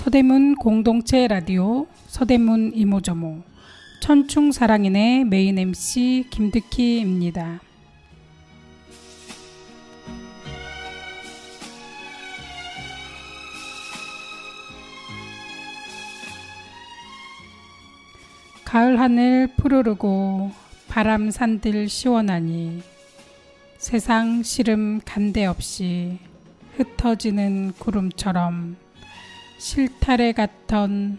서대문 공동체 라디오 서대문 이모저모 천충사랑인의 메인 MC 김득희입니다. 가을 하늘 푸르르고 바람 산들 시원하니 세상 시름 간대 없이 흩어지는 구름처럼 실타래 같던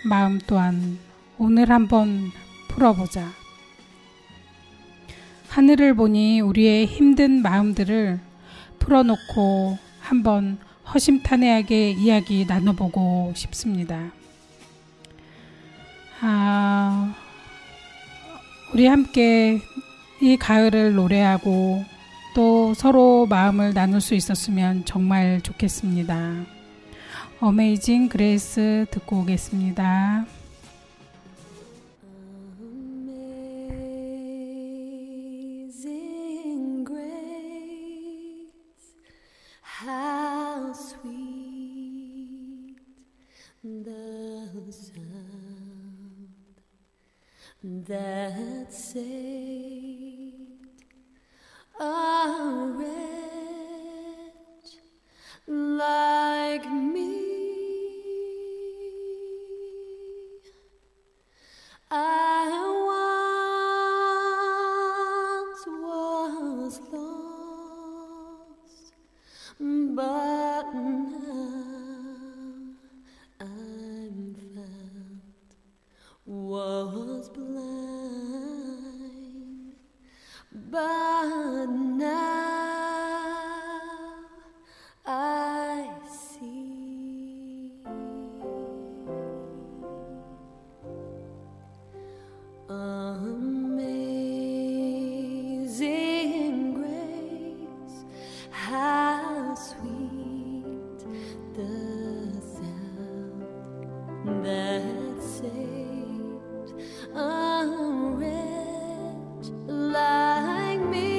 마음 또한 오늘 한번 풀어보자. 하늘을 보니 우리의 힘든 마음들을 풀어놓고 한번 허심탄회하게 이야기 나눠보고 싶습니다. 우리 함께 이 가을을 노래하고 또 서로 마음을 나눌 수 있었으면 정말 좋겠습니다. 어메이징 그레이스 듣고 오겠습니다. Amazing grace, how sweet the sound that saved a wretch like me. I once was lost, but now I'm found. Was blind, but now I see. Amazing grace, how sweet the sound that saved a wretch like me.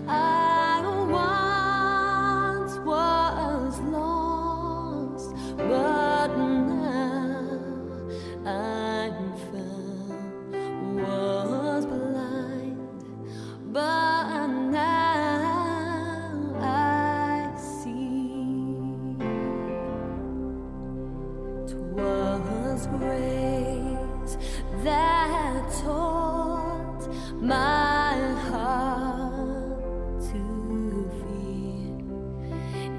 I once was lost, but now I'm found. Was blind, but now I see. 'Twas grace that taught my heart to fear.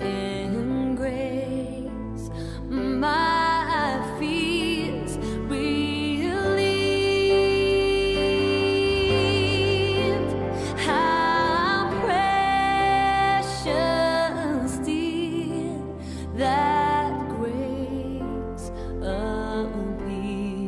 In grace my fears relieved. How precious did that grace appear.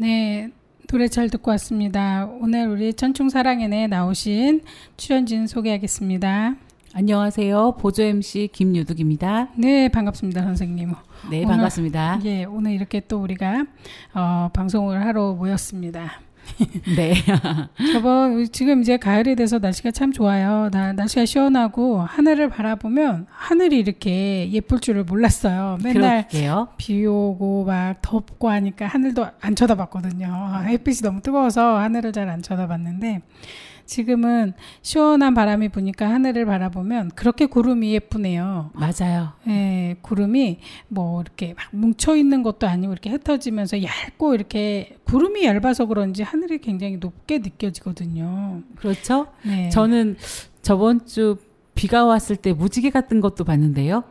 네, 노래 잘 듣고 왔습니다. 오늘 우리 천충사랑연에 나오신 출연진 소개하겠습니다. 안녕하세요. 보조 MC 김유득입니다. 네, 반갑습니다, 선생님. 네, 오늘, 반갑습니다. 예, 오늘 이렇게 또 우리가 방송을 하러 모였습니다. 네. 지금 이제 가을이 돼서 날씨가 참 좋아요. 날씨가 시원하고 하늘을 바라보면 하늘이 이렇게 예쁠 줄을 몰랐어요. 맨날 그럴게요. 비 오고 막 덥고 하니까 하늘도 안 쳐다봤거든요. 햇빛이 너무 뜨거워서 하늘을 잘 안 쳐다봤는데 지금은 시원한 바람이 부니까 하늘을 바라보면 그렇게 구름이 예쁘네요. 맞아요. 예, 구름이 뭐 이렇게 막 뭉쳐 있는 것도 아니고 이렇게 흩어지면서 얇고 이렇게 구름이 얇아서 그런지 하늘이 굉장히 높게 느껴지거든요. 그렇죠. 네. 저는 저번 주 비가 왔을 때 무지개 같은 것도 봤는데요.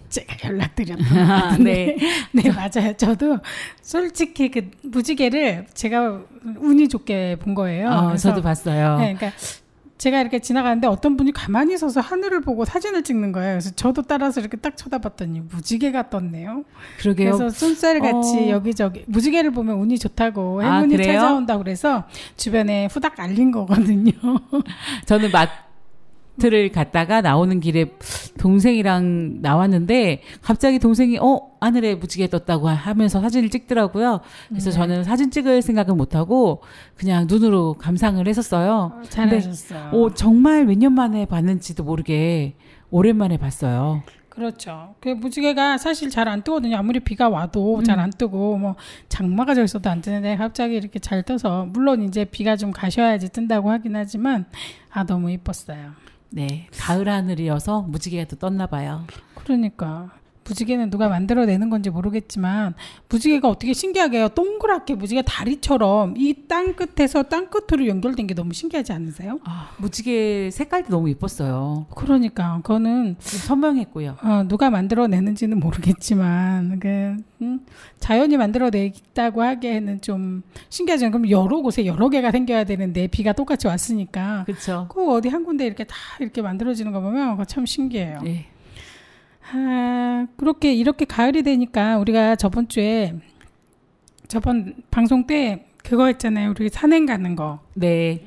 제가 연락드렸던 것 같은데. 네, 맞아요. 저도 솔직히 그 무지개를 제가 운이 좋게 본 거예요. 그래서, 저도 봤어요. 네, 그러니까 제가 이렇게 지나가는데 어떤 분이 가만히 서서 하늘을 보고 사진을 찍는 거예요. 그래서 저도 따라서 이렇게 딱 쳐다봤더니 무지개가 떴네요. 그러게요. 그래서 쏜살같이 여기저기 무지개를 보면 운이 좋다고 행운이 그래요? 찾아온다고 그래서 주변에 후닥 알린 거거든요. 저는 마트를 갔다가 나오는 길에 동생이랑 나왔는데 갑자기 동생이 하늘에 무지개 떴다고 하면서 사진을 찍더라고요. 그래서 저는 사진 찍을 생각은 못하고 그냥 눈으로 감상을 했었어요. 잘하셨어요. 정말 몇 년 만에 봤는지도 모르게 오랜만에 봤어요. 그렇죠. 그 무지개가 사실 잘 안 뜨거든요. 아무리 비가 와도 잘 안 뜨고 뭐 장마가 져 있어도 안 뜨는데 갑자기 이렇게 잘 떠서 물론 이제 비가 좀 가셔야지 뜬다고 하긴 하지만 너무 이뻤어요. 네, 가을 하늘이어서 무지개가 또 떴나 봐요. 그러니까 무지개는 누가 만들어내는 건지 모르겠지만 무지개가 어떻게 신기하게요. 동그랗게 무지개 다리처럼 이 땅 끝에서 땅 끝으로 연결된 게 너무 신기하지 않으세요? 무지개 색깔도 너무 예뻤어요. 그러니까 그거는 선명했고요. 누가 만들어내는지는 모르겠지만 자연이 만들어냈다고 하기에는 좀 신기하잖아요. 그럼 여러 곳에 여러 개가 생겨야 되는데 비가 똑같이 왔으니까 그렇죠. 꼭 어디 한 군데 이렇게 다 이렇게 만들어지는 거 보면 그거 참 신기해요. 네. 이렇게 가을이 되니까 우리가 저번 방송 때 그거 했잖아요. 우리 산행 가는 거. 네.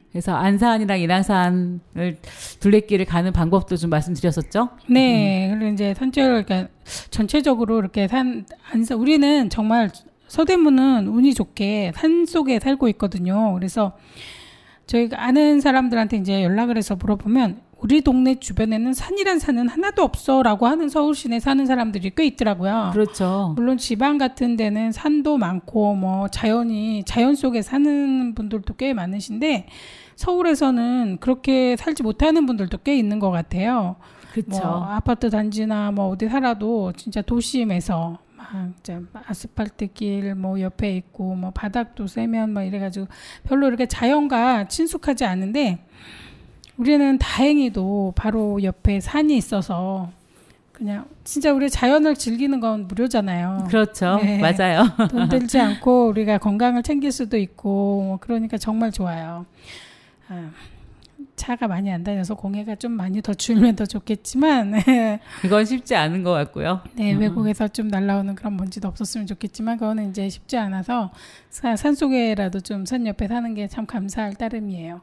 그래서 안산이랑 인왕산을 둘레길을 가는 방법도 좀 말씀드렸었죠. 네. 그리고 이제 그러니까 전체적으로 이렇게 우리는 정말 서대문은 운이 좋게 산 속에 살고 있거든요. 그래서 저희가 아는 사람들한테 이제 연락을 해서 물어보면 우리 동네 주변에는 산이란 산은 하나도 없어라고 하는 서울 시내 사는 사람들이 꽤 있더라고요. 그렇죠. 물론 지방 같은 데는 산도 많고 뭐 자연 속에 사는 분들도 꽤 많으신데 서울에서는 그렇게 살지 못하는 분들도 꽤 있는 것 같아요. 그렇죠. 뭐 아파트 단지나 뭐 어디 살아도 진짜 도심에서 진짜 아스팔트 길 뭐 옆에 있고 뭐 바닥도 세면 막 이래가지고 별로 이렇게 자연과 친숙하지 않은데 우리는 다행히도 바로 옆에 산이 있어서 그냥 진짜 우리 자연을 즐기는 건 무료잖아요. 그렇죠. 네. 맞아요. 돈 들지 않고 우리가 건강을 챙길 수도 있고 그러니까 정말 좋아요. 차가 많이 안 다녀서 공해가 좀 많이 더 줄면 더 좋겠지만 그건 쉽지 않은 것 같고요. 네, 외국에서 좀 날라오는 그런 먼지도 없었으면 좋겠지만 그거는 이제 쉽지 않아서 산속에라도 좀 산 옆에 사는 게 참 감사할 따름이에요.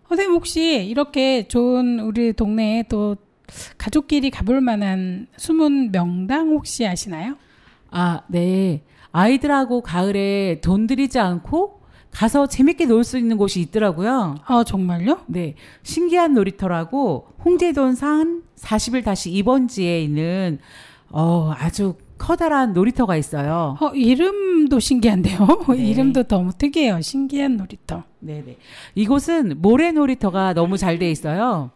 선생님 혹시 이렇게 좋은 우리 동네에 또 가족끼리 가볼 만한 숨은 명당 혹시 아시나요? 네. 아이들하고 가을에 돈 들이지 않고 가서 재밌게 놀 수 있는 곳이 있더라고요. 정말요? 네. 신기한 놀이터라고 홍제동 산 41-2번지에 있는 아주 커다란 놀이터가 있어요. 이름도 신기한데요. 네. 이름도 너무 특이해요. 신기한 놀이터. 네네. 이곳은 모래 놀이터가 너무 잘 돼 있어요.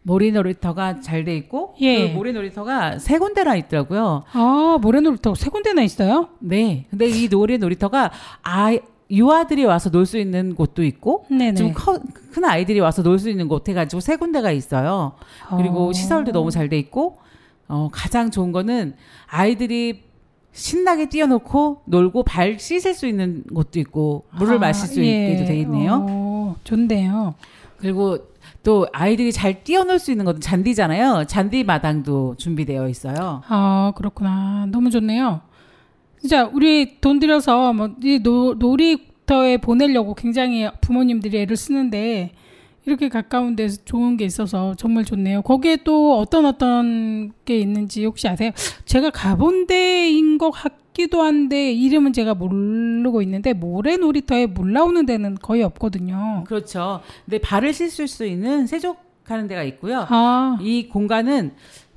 모래 놀이터가 잘 돼 있고, 예. 그 모래 놀이터가 3군데나 있더라고요. 모래 놀이터 3군데나 있어요? 네. 근데 이 모래 놀이터가 유아들이 와서 놀 수 있는 곳도 있고, 네네. 좀 큰 아이들이 와서 놀 수 있는 곳 해가지고 3군데가 있어요. 그리고 시설도 너무 잘 돼 있고, 가장 좋은 거는 아이들이 신나게 뛰어놓고 놀고 발 씻을 수 있는 곳도 있고 물을 마실 수 있게도 돼 있네요. 좋네요. 그리고 또 아이들이 잘 뛰어놀 수 있는 것은 잔디잖아요. 잔디 마당도 준비되어 있어요. 그렇구나. 너무 좋네요. 진짜 우리 돈 들여서 뭐 이 놀이터에 보내려고 굉장히 부모님들이 애를 쓰는데 이렇게 가까운 데서 좋은 게 있어서 정말 좋네요. 거기에 또 어떤 게 있는지 혹시 아세요? 제가 가본 데인 것 같기도 한데 이름은 제가 모르고 있는데 모래 놀이터에 물 나오는 데는 거의 없거든요. 그렇죠. 근데 발을 씻을 수 있는 세족하는 데가 있고요. 아, 이 공간은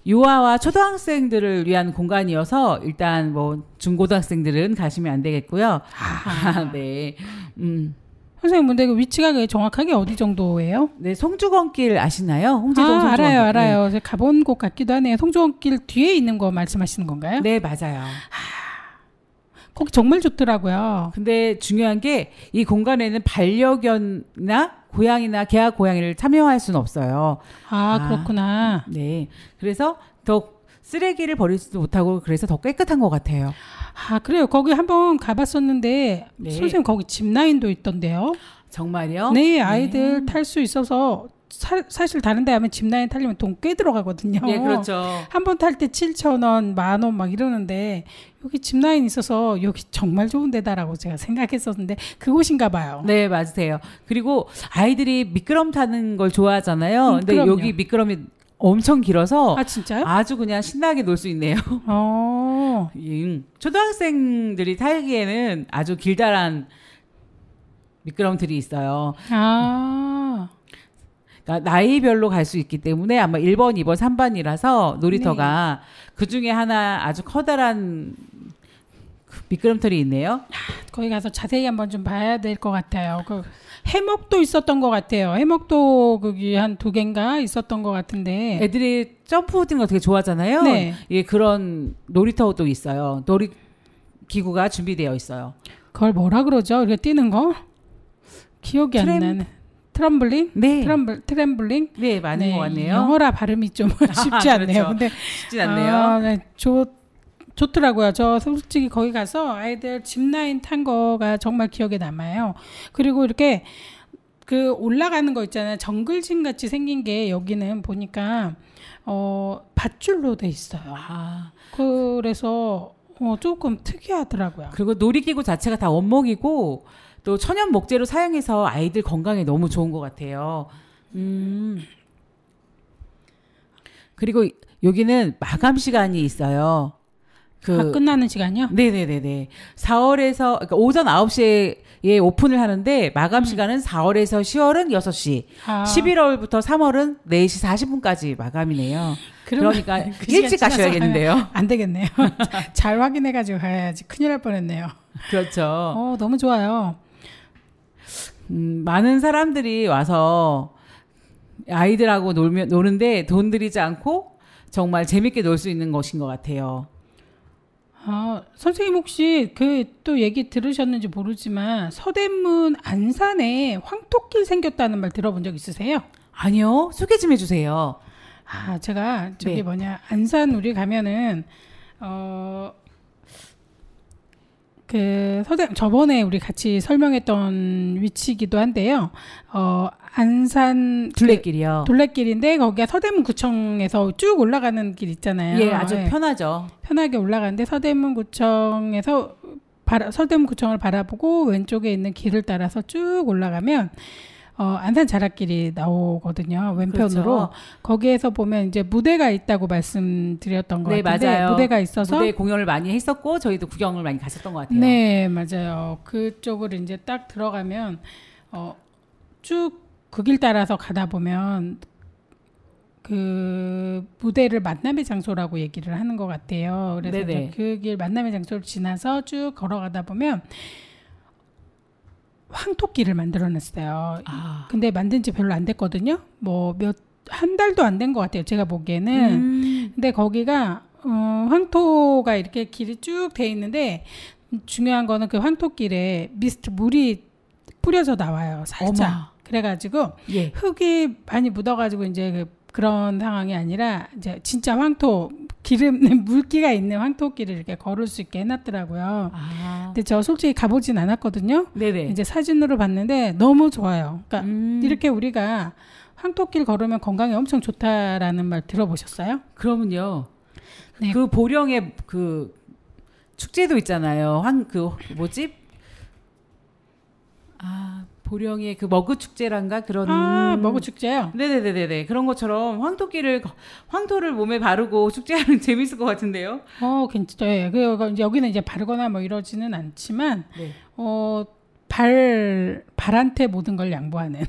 유아와 초등학생들을 위한 공간이어서 일단 뭐 중고등학생들은 가시면 안 되겠고요. 네. 선생님 근데 그 위치가 그게 정확하게 어디 정도예요? 네, 송주건길 아시나요? 홍제동 송주건길. 알아요. 제가 가본 곳 같기도 하네요. 송주원길 뒤에 있는 거 말씀하시는 건가요? 네, 맞아요. 거기 정말 좋더라고요. 근데 중요한 게 이 공간에는 반려견이나 고양이나 개화 고양이를 참여할 수는 없어요. 그렇구나. 네. 그래서 더 쓰레기를 버리지도 못하고 그래서 더 깨끗한 것 같아요. 그래요. 거기 한번 가봤었는데 네. 선생님 거기 짚라인도 있던데요. 정말요? 네, 아이들 탈 수 있어서 사실 다른 데 하면 짚라인 타려면 돈 꽤 들어가거든요. 네, 그렇죠. 한 번 탈 때 7,000원, 10,000원 막 이러는데 여기 짚라인 있어서 여기 정말 좋은 데다라고 제가 생각했었는데 그곳인가 봐요. 네, 맞으세요. 그리고 아이들이 미끄럼 타는 걸 좋아하잖아요. 근데 그럼요. 여기 미끄럼이 엄청 길어서 진짜요? 아주 그냥 신나게 놀 수 있네요. 초등학생들이 타기에는 아주 길다란 미끄럼틀이 있어요. 그러니까 나이별로 갈 수 있기 때문에 아마 1번, 2번, 3번이라서 놀이터가 그 중에 하나 아주 커다란 미끄럼틀이 있네요. 거기 가서 자세히 한번 좀 봐야 될 것 같아요. 그 해먹도 있었던 것 같아요. 해먹도 거기 한 2개인가 있었던 것 같은데. 애들이 점프 뛰는 거 되게 좋아하잖아요. 네. 예, 그런 놀이터도 있어요. 놀이기구가 준비되어 있어요. 그걸 뭐라 그러죠? 이렇게 뛰는 거? 기억이 안 나네. 트럼블링? 네. 트램블링? 네, 맞는 것 같네요. 영어라 발음이 좀 쉽지 않네요. 그렇죠. 근데 쉽지 않네요. 네, 좋더라고요. 저 솔직히 거기 가서 아이들 짚라인 탄 거가 정말 기억에 남아요. 그리고 이렇게 그 올라가는 거 있잖아요. 정글짐 같이 생긴 게 여기는 보니까 밧줄로 돼 있어요. 그래서 조금 특이하더라고요. 그리고 놀이기구 자체가 다 원목이고 또 천연 목재로 사용해서 아이들 건강에 너무 좋은 것 같아요. 그리고 여기는 마감 시간이 있어요. 끝나는 시간이요? 네네네네. 4월에서, 그러니까 오전 9시에 오픈을 하는데, 마감 시간은 4월에서 10월은 6시, 11월부터 3월은 4시 40분까지 마감이네요. 그러니까 일찍 가셔야겠는데요. 안 되겠네요. 잘 확인해가지고 가야지. 큰일 날 뻔했네요. 그렇죠. 너무 좋아요. 많은 사람들이 와서 아이들하고 노는데 돈 들이지 않고 정말 재밌게 놀 수 있는 것인 것 같아요. 선생님 혹시 또 얘기 들으셨는지 모르지만 서대문 안산에 황토길 생겼다는 말 들어본 적 있으세요? 아니요. 소개 좀 해주세요. 제가 네. 안산 우리 가면은 저번에 우리 같이 설명했던 위치이기도 한데요. 안산 둘레길이요. 둘레길인데 거기가 서대문구청에서 쭉 올라가는 길 있잖아요. 예, 아주 편하죠. 편하게 올라가는데 서대문구청에서 서대문구청을 바라보고 왼쪽에 있는 길을 따라서 쭉 올라가면 안산 자락길이 나오거든요. 왼편으로. 그렇죠. 거기에서 보면 이제 무대가 있다고 말씀드렸던 것 네, 같은데 맞아요. 무대가 있어서 무대 공연을 많이 했었고 저희도 구경을 많이 갔었던 것 같아요. 네, 맞아요. 그쪽으로 이제 딱 들어가면 쭉 그 길 따라서 가다 보면 그 무대를 만남의 장소라고 얘기를 하는 것 같아요. 그래서 그 길 만남의 장소를 지나서 쭉 걸어가다 보면 황토길을 만들어냈어요. 근데 만든 지 별로 안 됐거든요. 한 달도 안 된 것 같아요. 제가 보기에는. 근데 거기가 황토가 이렇게 길이 쭉 돼 있는데 중요한 거는 그 황토길에 물이 뿌려져 나와요. 살짝. 어머. 그래가지고 예. 흙이 많이 묻어가지고 이제 그런 상황이 아니라 이제 진짜 물기가 있는 황토길을 이렇게 걸을 수 있게 해놨더라고요. 근데 저 솔직히 가보진 않았거든요. 네네. 이제 사진으로 봤는데 너무 좋아요. 그러니까 이렇게 우리가 황토길 걸으면 건강에 엄청 좋다라는 말 들어보셨어요? 그러면요. 네. 그 보령의 그 축제도 있잖아요. 그 뭐지? 보령의 그 머그 축제란가 그런. 머그 축제요? 네네네네. 그런 것처럼 황토를 몸에 바르고 축제하는 재밌을 것 같은데요. 괜찮아요. 여기는 이제 바르거나 뭐 이러지는 않지만, 네. 발한테 모든 걸 양보하는.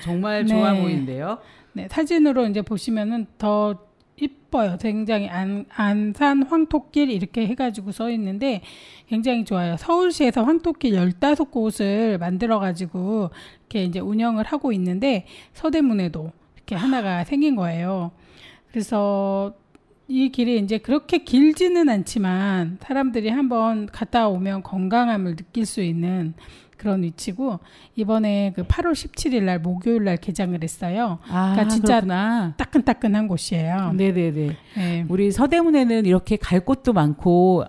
정말 좋아 보이는데요. 네, 사진으로 이제 보시면은 더 이뻐요. 굉장히 안산 황토길 이렇게 해가지고 써 있는데 굉장히 좋아요. 서울시에서 황토길 15곳을 만들어가지고 이렇게 이제 운영을 하고 있는데 서대문에도 이렇게 하나가 생긴 거예요. 그래서 이 길이 이제 그렇게 길지는 않지만 사람들이 한번 갔다 오면 건강함을 느낄 수 있는 그런 위치고 이번에 그 8월 17일 날 목요일 날 개장을 했어요. 그러니까 진짜 그렇구나. 따끈따끈한 곳이에요. 네네네. 네. 우리 서대문에는 이렇게 갈 곳도 많고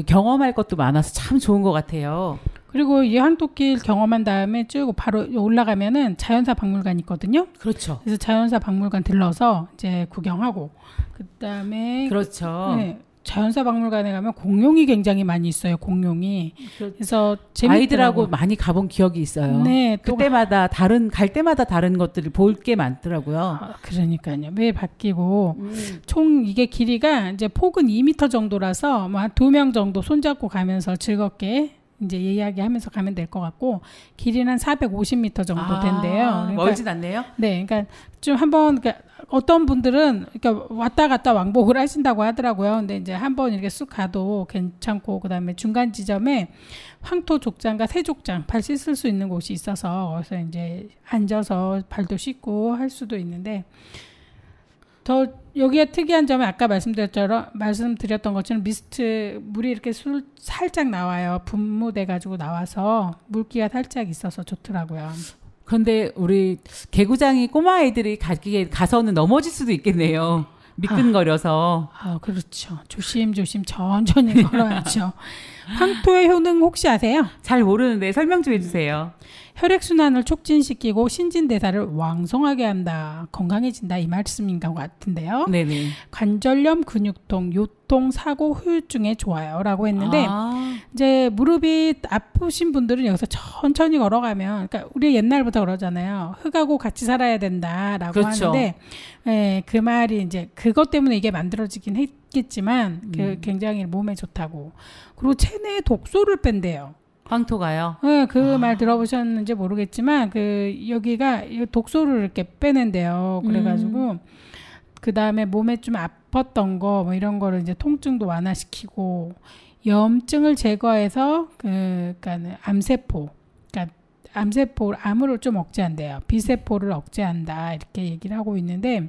경험할 것도 많아서 참 좋은 것 같아요. 그리고 이 황토길 경험한 다음에 쭉 바로 올라가면은 자연사 박물관 있거든요. 그렇죠. 그래서 자연사 박물관 들러서 이제 구경하고 그다음에 그렇죠. 네, 자연사 박물관에 가면 공룡이 굉장히 많이 있어요. 공룡이. 그래서 재밌더라고요. 아이들하고 많이 가본 기억이 있어요. 네, 그때마다 갈 때마다 다른 것들을 볼 게 많더라고요. 그러니까요. 매일 바뀌고 총 이게 길이가 이제 폭은 2m 정도라서 뭐 한 2명 정도 손잡고 가면서 즐겁게 이제 이야기하면서 가면 될 것 같고 길이는 한 450m 정도 된대요. 그러니까, 멀진 않네요. 네, 그러니까 좀 한번 어떤 분들은 그러니까 왔다 갔다 왕복을 하신다고 하더라고요. 근데 이제 한번 이렇게 쑥 가도 괜찮고 그다음에 중간 지점에 황토 족장과 새족장 발 씻을 수 있는 곳이 있어서 거기서 이제 앉아서 발도 씻고 할 수도 있는데 더 여기에 특이한 점은 아까 말씀드렸던 것처럼 물이 이렇게 살짝 나와요. 분무돼 가지고 나와서 물기가 살짝 있어서 좋더라고요. 그런데 우리 개구장이 꼬마 아이들이 가서는 넘어질 수도 있겠네요. 미끈거려서. 그렇죠. 조심조심 천천히 걸어야죠. 황토의 효능 혹시 아세요? 잘 모르는데 설명 좀 해주세요. 혈액순환을 촉진시키고 신진대사를 왕성하게 한다. 건강해진다. 이 말씀인 것 같은데요. 네네. 관절염, 근육통, 요통, 사고, 후유증에 좋아요. 라고 했는데 이제 무릎이 아프신 분들은 여기서 천천히 걸어가면 그러니까 우리 옛날부터 그러잖아요. 흙하고 같이 살아야 된다라고 그렇죠. 하는데 그 말이 이제 그것 때문에 이게 만들어지긴 했겠지만 굉장히 몸에 좋다고. 그리고 체내에 독소를 뺀대요. 황토가요? 네, 그 말 들어보셨는지 모르겠지만 여기가 독소를 이렇게 빼낸대요. 그래가지고 그 다음에 몸에 좀 아팠던 거 뭐 이런 거를 이제 통증도 완화시키고 염증을 제거해서 그러니까 암세포, 그러니까 암을 좀 억제한대요. 비세포를 억제한다 이렇게 얘기를 하고 있는데.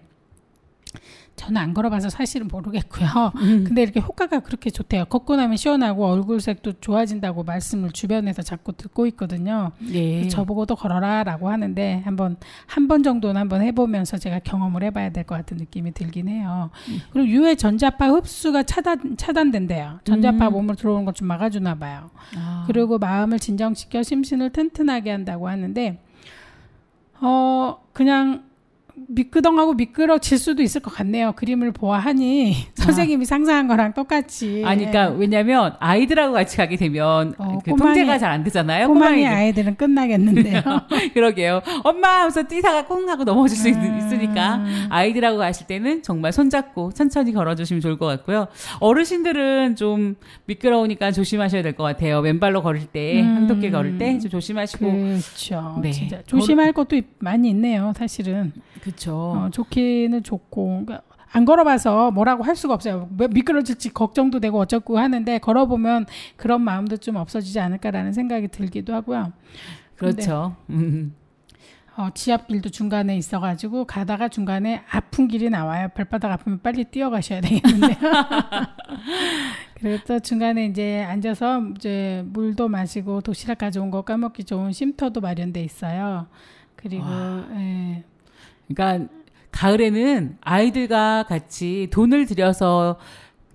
저는 안 걸어봐서 사실은 모르겠고요. 근데 이렇게 효과가 그렇게 좋대요. 걷고 나면 시원하고 얼굴색도 좋아진다고 말씀을 주변에서 자꾸 듣고 있거든요. 예. 저보고도 걸어라라고 하는데 한 번 정도는 한번 해보면서 제가 경험을 해봐야 될 것 같은 느낌이 들긴 해요. 그리고 유해 전자파 흡수가 차단된대요. 전자파 몸으로 들어오는 것 좀 막아주나 봐요. 그리고 마음을 진정시켜 심신을 튼튼하게 한다고 하는데 그냥 미끄덩하고 미끄러질 수도 있을 것 같네요. 그림을 보아하니 선생님이 상상한 거랑 똑같이. 그러니까 왜냐면 아이들하고 같이 가게 되면 통제가 잘 안 되잖아요. 꼬마니 아이들은 끝나겠는데요. 그러게요. 엄마 하면서 뛰다가 꽁 하고 넘어질 수 있으니까 아이들하고 가실 때는 정말 손잡고 천천히 걸어주시면 좋을 것 같고요. 어르신들은 좀 미끄러우니까 조심하셔야 될 것 같아요. 맨발로 걸을 때, 한토끼 걸을 때 좀 조심하시고. 그렇죠. 네. 진짜 조심할 것도 많이 있네요. 사실은. 그렇죠. 좋기는 좋고 그러니까 안 걸어봐서 뭐라고 할 수가 없어요. 미끄러질지 걱정도 되고 어쩌고 하는데 걸어보면 그런 마음도 좀 없어지지 않을까라는 생각이 들기도 하고요. 그렇죠. 지압길도 중간에 있어가지고 가다가 중간에 아픈 길이 나와요. 발바닥 아프면 빨리 뛰어가셔야 되겠는데요. 그리고 또 중간에 이제 앉아서 이제 물도 마시고 도시락 가져온 거 까먹기 좋은 쉼터도 마련돼 있어요. 그리고 그러니까 가을에는 아이들과 같이 돈을 들여서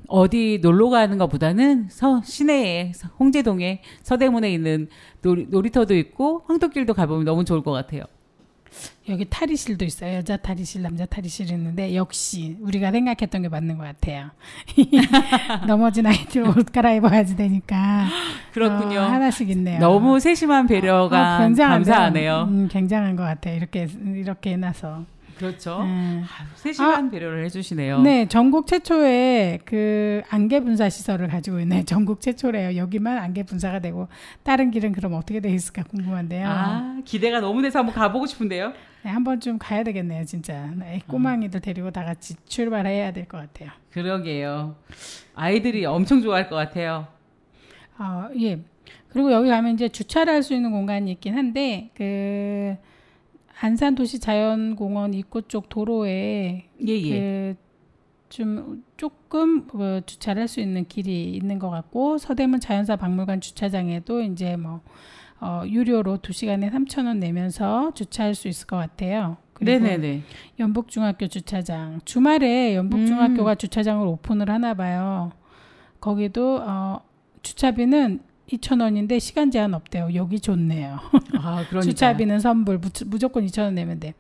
어디 놀러 가는 것보다는 시내에 홍제동에 서대문에 있는 놀이터도 있고 황토길도 가보면 너무 좋을 것 같아요. 여기 탈의실도 있어요. 여자 탈의실, 남자 탈의실 있는데 역시 우리가 생각했던 게 맞는 것 같아요. 넘어진 아이들 옷 갈아입어야지 되니까. 그렇군요. 하나씩 있네요. 너무 세심한 배려가 굉장한데요. 감사하네요. 굉장한 것 같아요. 이렇게 해놔서. 그렇죠. 세심한 배려를 해주시네요. 네, 전국 최초의 그 안개 분사 시설을 가지고 있네요. 전국 최초래요. 여기만 안개 분사가 되고 다른 길은 그럼 어떻게 돼 있을까 궁금한데요. 기대가 너무 돼서 한번 가보고 싶은데요. 네, 한번 좀 가야 되겠네요, 진짜. 네, 꼬망이들 데리고 다 같이 출발해야 될 것 같아요. 그러게요. 아이들이 엄청 좋아할 것 같아요. 예. 그리고 여기 가면 이제 주차를 할 수 있는 공간이 있긴 한데 그 안산도시자연공원 입구 쪽 도로에 좀 조금 주차를 할 수 있는 길이 있는 것 같고 서대문 자연사 박물관 주차장에도 이제 뭐 유료로 2시간에 3,000원 내면서 주차할 수 있을 것 같아요. 그리고 네네네. 연북중학교 주차장 주말에 연북중학교가 주차장을 오픈을 하나 봐요. 거기도 주차비는 2,000원인데 시간 제한 없대요. 여기 좋네요. 그러니까. 주차비는 선불 무조건 2,000원 내면 돼.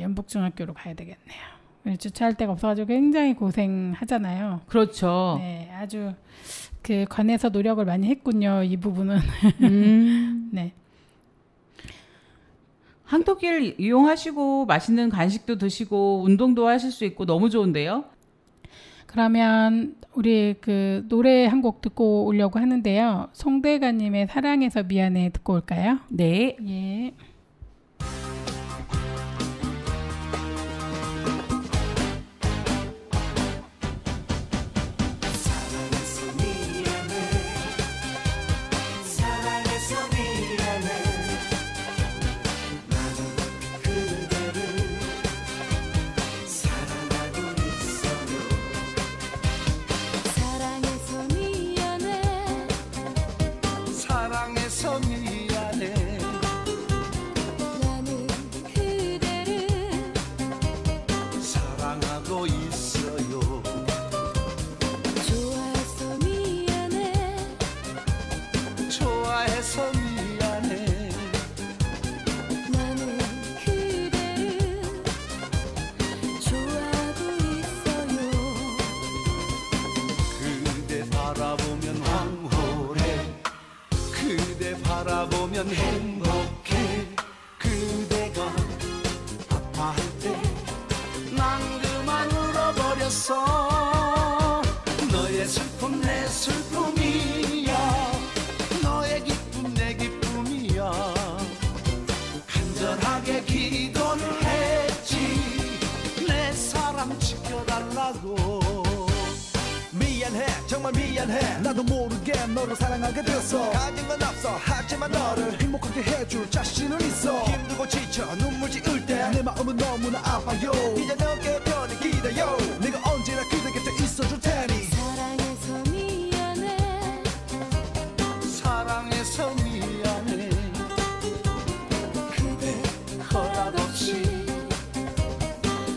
연북중학교로 가야 되겠네요. 주차할 데가 없어가지고 굉장히 고생하잖아요. 그렇죠. 네, 아주 그 관에서 노력을 많이 했군요. 이 부분은. 네. 항토길 이용하시고 맛있는 간식도 드시고 운동도 하실 수 있고 너무 좋은데요. 그러면 우리 그 노래 한 곡 듣고 오려고 하는데요. 송대가님의 사랑해서 미안해 듣고 올까요? 네. 예. 사랑해서 미안해 나는 그대를 사랑하고 있어요 좋아해서 미안해 좋아해서 미안해 나는 그대를 좋아하고 있어요 그대 바라보면 황홀해 그대 바라보면 행복해 그대가 아파할 때 난 그만 울어버렸어 너의 슬픔 내 슬픔이야 너의 기쁨 내 기쁨이야 간절하게 기도를 했지 내 사랑 지켜달라고 미안해 정말 미안해 나도 모르게 너를 사랑하게 되었어 가진 건 없어 하지만 너를 행복하게 해줄 자신은 있어 힘들고 지쳐 눈물 지을 때 내 마음은 너무나 아파요 이제 너의 편을 기다려 내가 언제나 그대 곁에 있어줄 테니 사랑해서 미안해 사랑해서 미안해 그대 허락 없이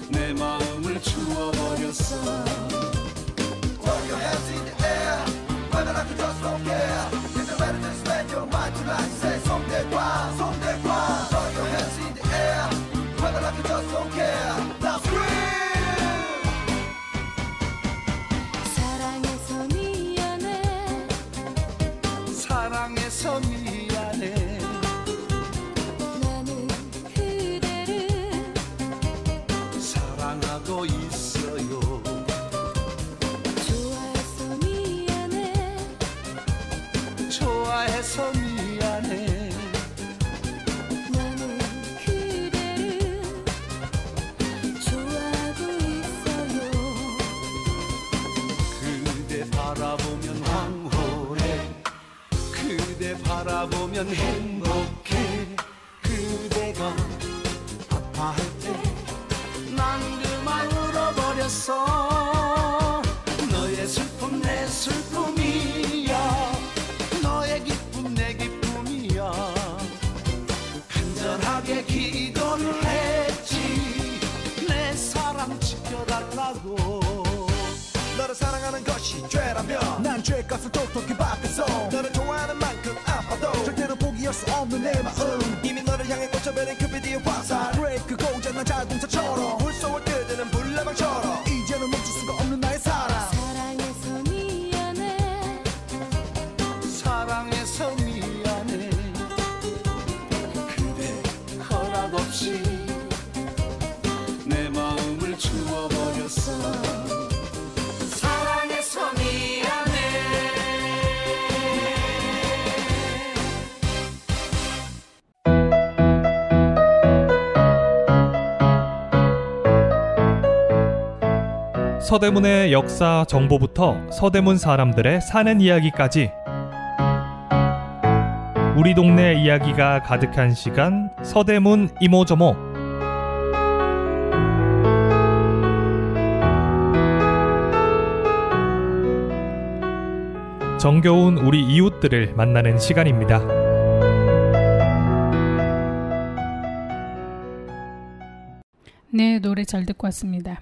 내 마음을 주워버렸어 Your hands in the air, whether I could just don't care. Is it better to spend your mind tonight? Say something wild, something wild. Throw your hands in the air, whether I could just don't care. Now scream. 사랑해서 미안해. 사랑해서 미안해. 나는 그대를 사랑하고 있어요. 좋아해서 미안해 나는 그대를 좋아하고 있어요 그대 바라보면 황홀해 그대 바라보면 행복해 그대가 아파할 때 난 그만 울어버렸어 너의 슬픔 내 슬픔이야 너의 기쁨 내 기쁨이야 간절하게 기도를 했지 내 사랑 지켜달라고 너를 사랑하는 것이 죄라면 난 죄값을 똑똑히 받겠어 너를 좋아하는 만큼 아파도 절대로 포기할 수 없는 내 마음 이미 너를 향해 꽂혀버린 그 비디오 화살 자동차처럼 불쏘을 끄드는 불나방처럼 이제는 멈출 수가 없는 나의 사랑. 사랑해서 미안해. 사랑해서 미안해. 그대 허락 없이 내 마음을 주워버렸어. 사랑해서 미안해. 서대문의 역사 정보부터 서대문 사람들의 사는 이야기까지 우리 동네 이야기가 가득한 시간 서대문 이모저모. 정겨운 우리 이웃들을 만나는 시간입니다. 네, 노래 잘 듣고 왔습니다.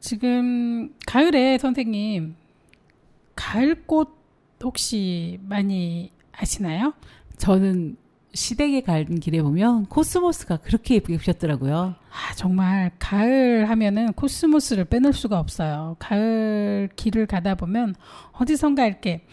지금 가을에 선생님 가을꽃 혹시 많이 아시나요? 저는 시댁에 가는 길에 보면 코스모스가 그렇게 예쁘게 피었더라고요. 아, 정말 가을 하면은 코스모스를 빼놓을 수가 없어요. 가을 길을 가다 보면 어디선가 이렇게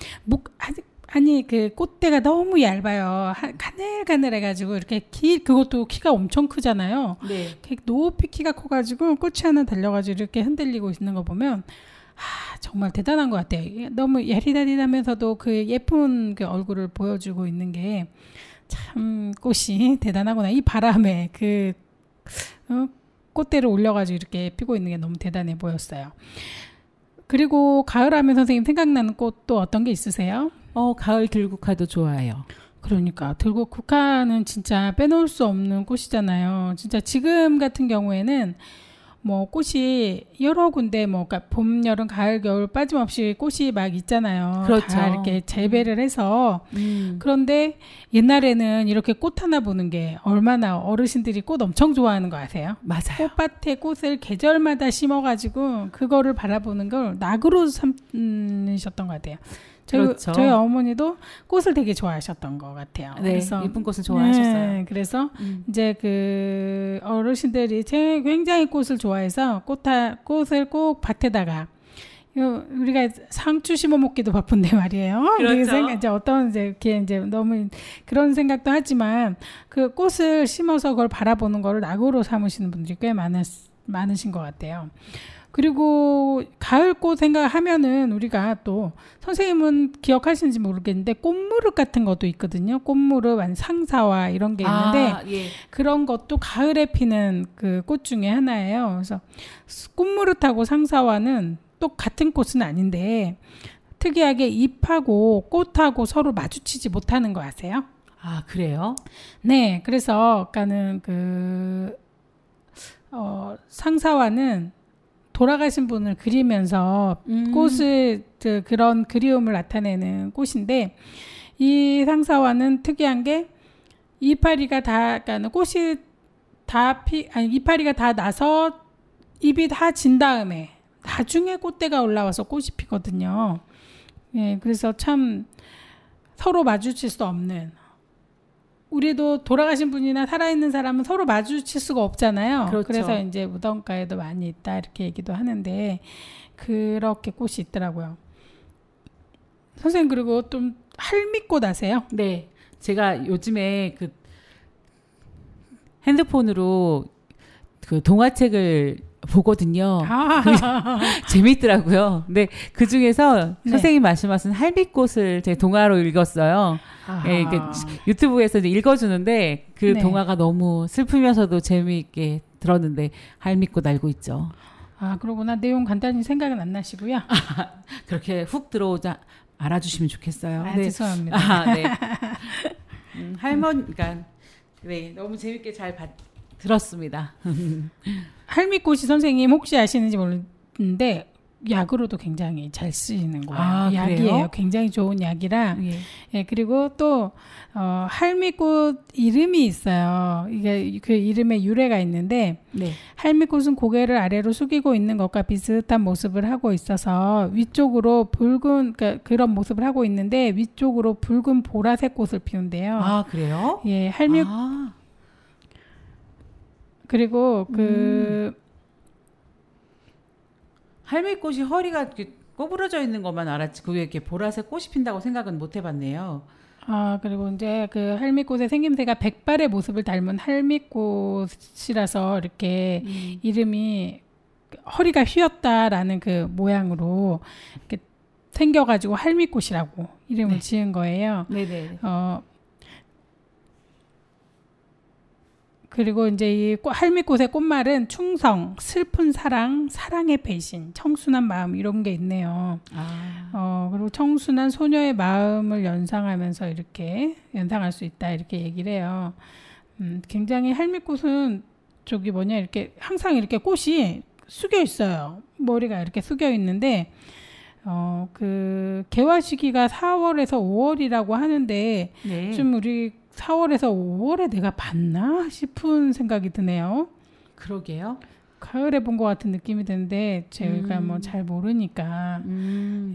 아니 그 꽃대가 너무 얇아요. 가늘가늘해가지고 이렇게 그것도 키가 엄청 크잖아요. 네. 높이 키가 커가지고 꽃이 하나 달려가지고 이렇게 흔들리고 있는 거 보면 정말 대단한 것 같아요. 너무 야리다리하면서도 그 예쁜 그 얼굴을 보여주고 있는 게 참 꽃이 대단하구나. 이 바람에 그 꽃대를 올려가지고 이렇게 피고 있는 게 너무 대단해 보였어요. 그리고 가을 하면 선생님 생각나는 꽃 또 어떤 게 있으세요? 가을 들국화도 좋아요. 그러니까 들국화는 진짜 빼놓을 수 없는 꽃이잖아요. 진짜 지금 같은 경우에는 뭐 꽃이 여러 군데 뭐 봄, 여름, 가을, 겨울 빠짐없이 꽃이 막 있잖아요. 그렇죠. 다 이렇게 재배를 해서 그런데 옛날에는 이렇게 꽃 하나 보는 게 얼마나 어르신들이 꽃 엄청 좋아하는 거 아세요? 맞아요. 꽃밭에 꽃을 계절마다 심어가지고 그거를 바라보는 걸 낙으로 삼으셨던 것 같아요. 그렇죠. 저희 어머니도 꽃을 되게 좋아하셨던 것 같아요. 네, 그래서 예쁜 꽃을 좋아하셨어요. 네, 그래서 이제 그 어르신들이 굉장히 꽃을 좋아해서 꽃을 꼭 밭에다가 우리가 상추 심어 먹기도 바쁜데 말이에요. 그렇죠. 이제 어떤 이제 너무 그런 생각도 하지만 그 꽃을 심어서 그걸 바라보는 거를 낙으로 삼으시는 분들이 꽤 많으신 것 같아요. 그리고 가을꽃 생각하면은 우리가 또 선생님은 기억하시는지 모르겠는데 꽃무릇 같은 것도 있거든요. 꽃무릇, 상사화 이런 게 있는데 예. 그런 것도 가을에 피는 그 꽃 중에 하나예요. 그래서 꽃무릇하고 상사화는 또 같은 꽃은 아닌데 특이하게 잎하고 꽃하고 서로 마주치지 못하는 거 아세요? 아, 그래요? 네, 그래서 아까는 상사화는 돌아가신 분을 그리면서 꽃을 그런 그리움을 나타내는 꽃인데 이 상사화는 특이한 게 이파리가 그러니까 꽃이 이파리가 다 나서 잎이 다 진 다음에 나중에 꽃대가 올라와서 꽃이 피거든요. 예, 그래서 참 서로 마주칠 수 없는, 우리도 돌아가신 분이나 살아있는 사람은 서로 마주칠 수가 없잖아요. 그렇죠. 그래서 이제 무덤가에도 많이 있다 이렇게 얘기도 하는데 그렇게 꽃이 있더라고요. 선생님 그리고 좀 할미꽃 아세요? 네. 제가 요즘에 그 핸드폰으로 그 동화책을 보거든요. 재밌더라고요. 근데 그 중에서 네. 선생님 말씀하신 할미꽃을 제 동화로 읽었어요. 예, 유튜브에서 이제 읽어주는데 그 네. 동화가 너무 슬프면서도 재미있게 들었는데 할미꽃 알고 있죠. 아, 그러구나. 내용 간단히 생각은 안 나시고요. 그렇게 훅 들어오자 알아주시면 좋겠어요. 아, 네. 죄송합니다. 네. 그러니까 네, 너무 재밌게 잘 들었습니다. 할미꽃이 선생님 혹시 아시는지 모르는데 약으로도 굉장히 잘 쓰이는 거예요. 아, 약이에요. 그래요? 굉장히 좋은 약이라. 예. 예, 그리고 또 할미꽃 이름이 있어요. 이게 그 이름에 유래가 있는데 네. 할미꽃은 고개를 아래로 숙이고 있는 것과 비슷한 모습을 하고 있어서 위쪽으로 그러니까 그런 모습을 하고 있는데 위쪽으로 붉은 보라색 꽃을 피운대요. 아, 그래요? 예, 그리고 그 할미꽃이 허리가 이렇게 꼬부러져 있는 것만 알았지 그 위에 이렇게 보라색 꽃이 핀다고 생각은 못 해봤네요. 그리고 이제 그 할미꽃의 생김새가 백발의 모습을 닮은 할미꽃이라서 이렇게 이름이 허리가 휘었다라는 그 모양으로 이렇게 생겨가지고 할미꽃이라고 이름을 네. 지은 거예요. 네네. 그리고 이제 이 할미꽃의 꽃말은 충성, 슬픈 사랑, 사랑의 배신, 청순한 마음 이런 게 있네요. 그리고 청순한 소녀의 마음을 연상하면서 이렇게 연상할 수 있다 이렇게 얘기를 해요. 굉장히 할미꽃은 저기 뭐냐 이렇게 항상 이렇게 꽃이 숙여 있어요. 머리가 이렇게 숙여 있는데 그 개화 시기가 4월에서 5월이라고 하는데 네. 좀 우리 4월에서 5월에 내가 봤나 싶은 생각이 드네요. 그러게요. 가을에 본 것 같은 느낌이 드는데 제가 뭐 잘 모르니까.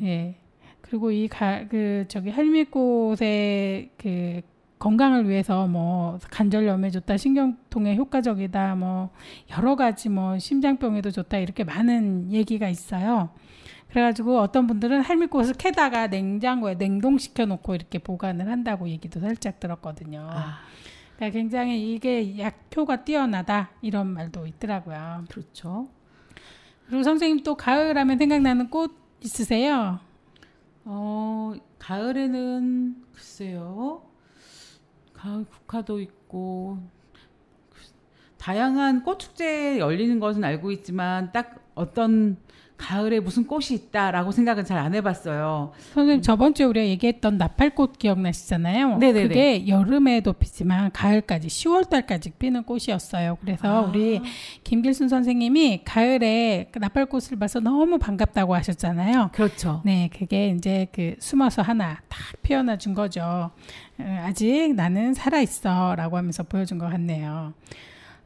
예. 그리고 저기 할미꽃의 그 건강을 위해서 뭐 관절염에 좋다, 신경통에 효과적이다, 뭐 여러 가지 뭐 심장병에도 좋다 이렇게 많은 얘기가 있어요. 그래가지고 어떤 분들은 할미꽃을 캐다가 냉장고에 냉동시켜 놓고 이렇게 보관을 한다고 얘기도 살짝 들었거든요. 그러니까 굉장히 이게 약효가 뛰어나다 이런 말도 있더라고요. 그렇죠. 그리고 선생님 또 가을 하면 생각나는 꽃 있으세요? 가을에는 글쎄요. 가을 국화도 있고 다양한 꽃 축제에 열리는 것은 알고 있지만 딱 어떤 가을에 무슨 꽃이 있다라고 생각은 잘 안 해봤어요. 선생님 저번 주에 우리가 얘기했던 나팔꽃 기억나시잖아요. 네네네. 그게 여름에도 피지만 가을까지 10월 달까지 피는 꽃이었어요. 그래서 우리 김길순 선생님이 가을에 그 나팔꽃을 봐서 너무 반갑다고 하셨잖아요. 그렇죠. 네, 그게 이제 그 숨어서 하나 딱 피어나 준 거죠. 아직 나는 살아있어라고 하면서 보여준 것 같네요.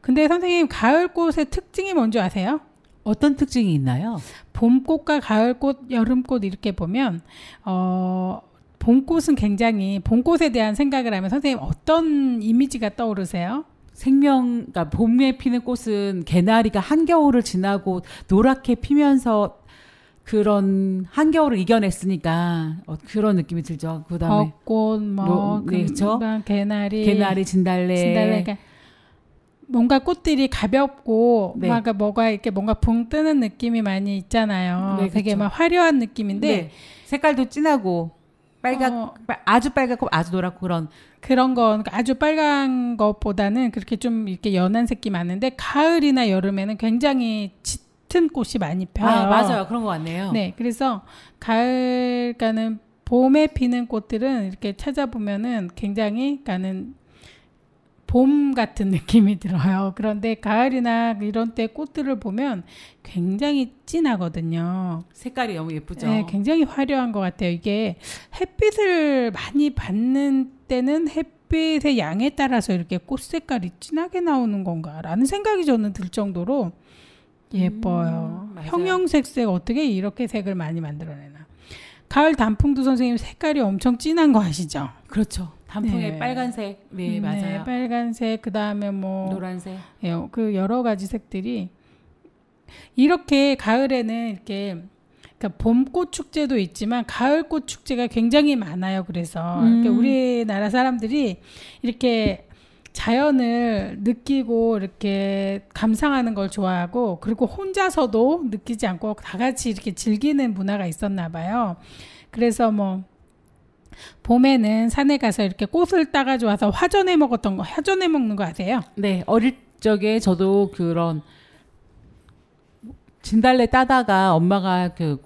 근데 선생님 가을꽃의 특징이 뭔지 아세요? 어떤 특징이 있나요? 봄꽃과 가을꽃, 여름꽃 이렇게 보면 봄꽃은 굉장히 봄꽃에 대한 생각을 하면 선생님 어떤 이미지가 떠오르세요? 그러니까 봄에 피는 꽃은 개나리가 한겨울을 지나고 노랗게 피면서 그런 한겨울을 이겨냈으니까 그런 느낌이 들죠. 그다음에 벚꽃, 뭐 네, 그렇죠? 개나리, 진달래. 그러니까 뭔가 꽃들이 가볍고 네. 뭐가 이렇게 뭔가 붕 뜨는 느낌이 많이 있잖아요. 네, 되게 그렇죠. 막 화려한 느낌인데 네. 색깔도 진하고 아주 빨갛고 아주 노랗고 그런 거 그러니까 아주 빨간 것보다는 그렇게 좀 이렇게 연한 색이 많은데 가을이나 여름에는 굉장히 짙은 꽃이 많이 펴요. 맞아요. 그런 것 같네요. 네, 그래서 가을가는 봄에 피는 꽃들은 이렇게 찾아보면은 굉장히 가는 봄 같은 느낌이 들어요. 그런데 가을이나 이런 때 꽃들을 보면 굉장히 진하거든요. 색깔이 너무 예쁘죠. 네, 굉장히 화려한 것 같아요. 이게 햇빛을 많이 받는 때는 햇빛의 양에 따라서 이렇게 꽃 색깔이 진하게 나오는 건가라는 생각이 저는 들 정도로 예뻐요. 맞아요. 형형색색 어떻게 이렇게 색을 많이 만들어내나. 가을 단풍도 선생님 색깔이 엄청 진한 거 아시죠? 그렇죠. 단풍의 네. 빨간색, 네 맞아요. 네, 빨간색 그다음에 뭐 노란색. 예, 그 여러 가지 색들이 이렇게 가을에는 이렇게 그러니까 봄꽃 축제도 있지만 가을꽃 축제가 굉장히 많아요. 그래서 그러니까 우리나라 사람들이 이렇게 자연을 느끼고 이렇게 감상하는 걸 좋아하고 그리고 혼자서도 느끼지 않고 다 같이 이렇게 즐기는 문화가 있었나 봐요. 그래서 뭐 봄에는 산에 가서 이렇게 꽃을 따가지고 와서 화전에 먹는 거 아세요? 네, 어릴 적에 저도 그런 진달래 따다가 엄마가 그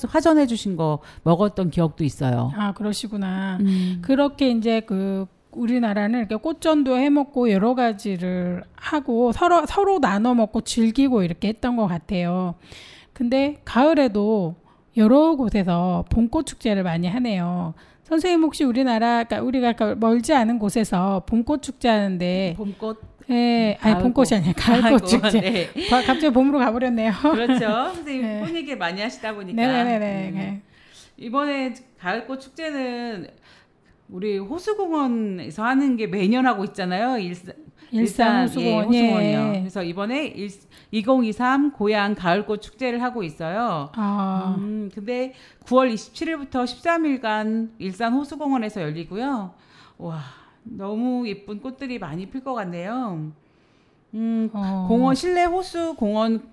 화전해 주신 거 먹었던 기억도 있어요. 아, 그러시구나. 그렇게 이제 그 우리나라는 이렇게 꽃전도 해 먹고 여러 가지를 하고 서로 나눠 먹고 즐기고 이렇게 했던 것 같아요. 근데 가을에도 여러 곳에서 봄꽃 축제를 많이 하네요. 선생님 혹시 그러니까 우리가 멀지 않은 곳에서 봄꽃 축제 하는데 봄꽃? 네, 아니 봄꽃이 아니라 가을꽃 축제. 네. 갑자기 봄으로 가버렸네요. 그렇죠. 선생님 네. 꽃 얘기 많이 하시다 보니까. 네네네. 이번에 가을꽃 축제는 우리 호수공원에서 하는 게 매년 하고 있잖아요. 일산 호수공원. 호수공원이요. 예. 그래서 이번에 2023 고양 가을꽃 축제를 하고 있어요. 근데 9월 27일부터 13일간 일산 호수공원에서 열리고요. 와, 너무 예쁜 꽃들이 많이 필 것 같네요. 공원 실내 호수 공원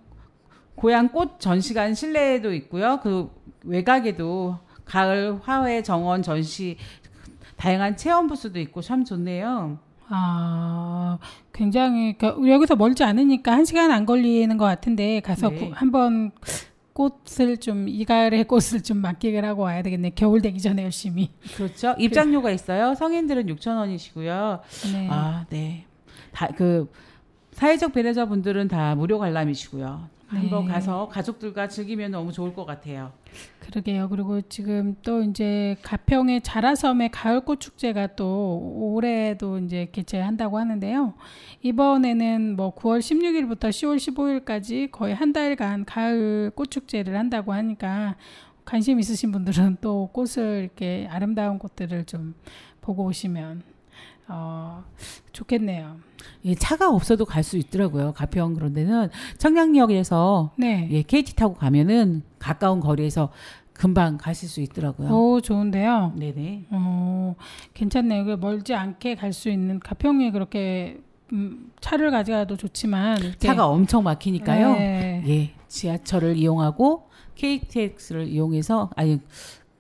고양 꽃 전시관 실내에도 있고요. 그 외곽에도 가을 화훼 정원 전시 다양한 체험 부스도 있고 참 좋네요. 굉장히 여기서 멀지 않으니까 1시간 안 걸리는 것 같은데 가서 네. 한번 꽃을 좀 이가을의 꽃을 좀 만끽을 하고 와야 되겠네. 겨울 되기 전에 열심히. 그렇죠. 입장료가 있어요. 성인들은 6,000원이시고요. 네. 네. 그 사회적 배려자 분들은 다 무료 관람이시고요. 네. 한번 가서 가족들과 즐기면 너무 좋을 것 같아요. 그러게요. 그리고 지금 또 이제 가평의 자라섬의 가을꽃 축제가 또 올해도 이제 개최한다고 하는데요. 이번에는 뭐 9월 16일부터 10월 15일까지 거의 한 달간 가을꽃 축제를 한다고 하니까 관심 있으신 분들은 또 꽃을 이렇게 아름다운 꽃들을 좀 보고 오시면 좋겠네요. 예, 차가 없어도 갈 수 있더라고요. 가평 그런 데는 청량역에서 네. 예, KT 타고 가면은 가까운 거리에서 금방 가실 수 있더라고요. 오, 좋은데요. 네네. 괜찮네요. 멀지 않게 갈 수 있는 가평에 그렇게 차를 가져가도 좋지만 이렇게 차가 엄청 막히니까요. 네. 예, 지하철을 이용하고 KTX를 이용해서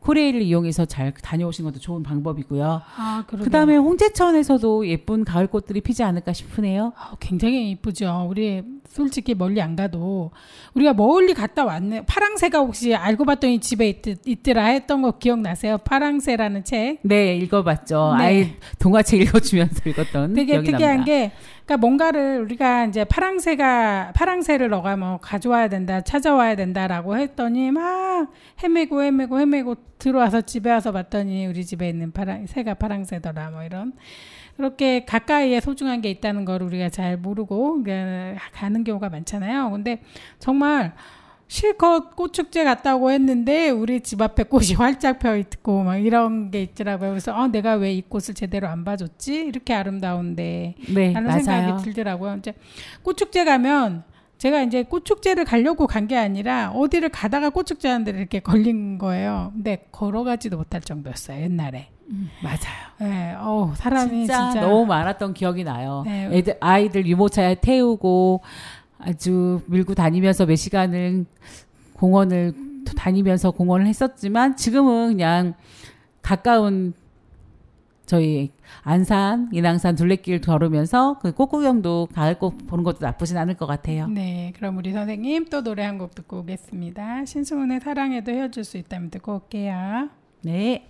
코레일을 이용해서 잘 다녀오신 것도 좋은 방법이고요. 그러게요. 그다음에 홍제천에서도 예쁜 가을 꽃들이 피지 않을까 싶으네요. 굉장히 이쁘죠. 우리 솔직히 멀리 안 가도 우리가 멀리 갔다 왔네. 파랑새가 혹시 알고 봤더니 집에 있더라 했던 거 기억나세요? 파랑새라는 책. 네, 읽어봤죠. 네. 아이 동화책 읽어주면서 읽었던 되게 기억이 특이한 납니다. 게 그러니까 뭔가를 우리가 이제 파랑새를 너가 뭐 가져와야 된다, 찾아와야 된다라고 했더니 막 헤매고 들어와서 집에 와서 봤더니 우리 집에 있는 새가 파랑새더라 뭐 이런. 그렇게 가까이에 소중한 게 있다는 걸 우리가 잘 모르고 가는 경우가 많잖아요. 근데 정말 실컷 꽃축제 갔다고 했는데 우리 집 앞에 꽃이 활짝 펴 있고 막 이런 게 있더라고요. 그래서 내가 왜 이 꽃을 제대로 안 봐줬지? 이렇게 아름다운데 네, 라는 맞아요. 생각이 들더라고요. 이제 꽃축제 가면 제가 이제 꽃축제를 가려고 간 게 아니라 어디를 가다가 꽃축제 하는 데를 이렇게 걸린 거예요. 근데 걸어가지도 못할 정도였어요. 옛날에. 맞아요. 네, 사람이 진짜 너무 많았던 기억이 나요. 네. 아이들 유모차에 태우고 아주 밀고 다니면서 몇 시간을 공원을 다니면서 공원을 했었지만 지금은 그냥 가까운 저희 안산, 인왕산 둘레길 걸으면서 그 꽃구경도 가을꽃 보는 것도 나쁘진 않을 것 같아요. 네, 그럼 우리 선생님 또 노래 한 곡 듣고 오겠습니다. 신승훈의 사랑해도 헤어질 수 있다면 듣고 올게요. 네.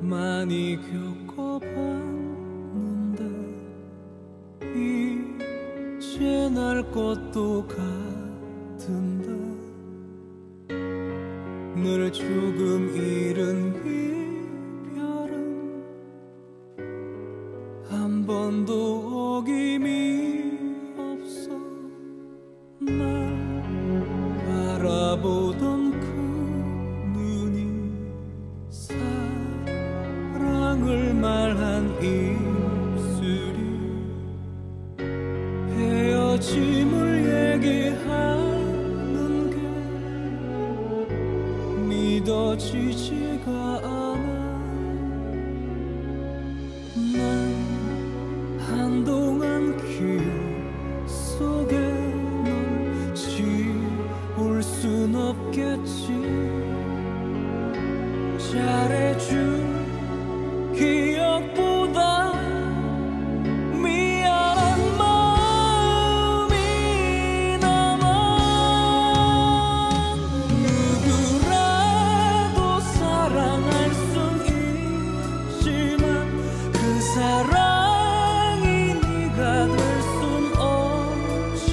많이 겪어봤는데 이제 날 것도 같은데 늘 조금 잃은 이별은 한 번도 어김이 없어 날 바라보던 그 눈이 사랑을 말한 입술이 헤어짐을 얘기하는 게 믿어지지가 않아. 난 한동안 기억 속에 널 지울 순 없겠지. 잘해준 기억보다 미안한 마음이 남아. 누구라도 사랑할 순 있지만 그 사랑이 네가 될 순 없지.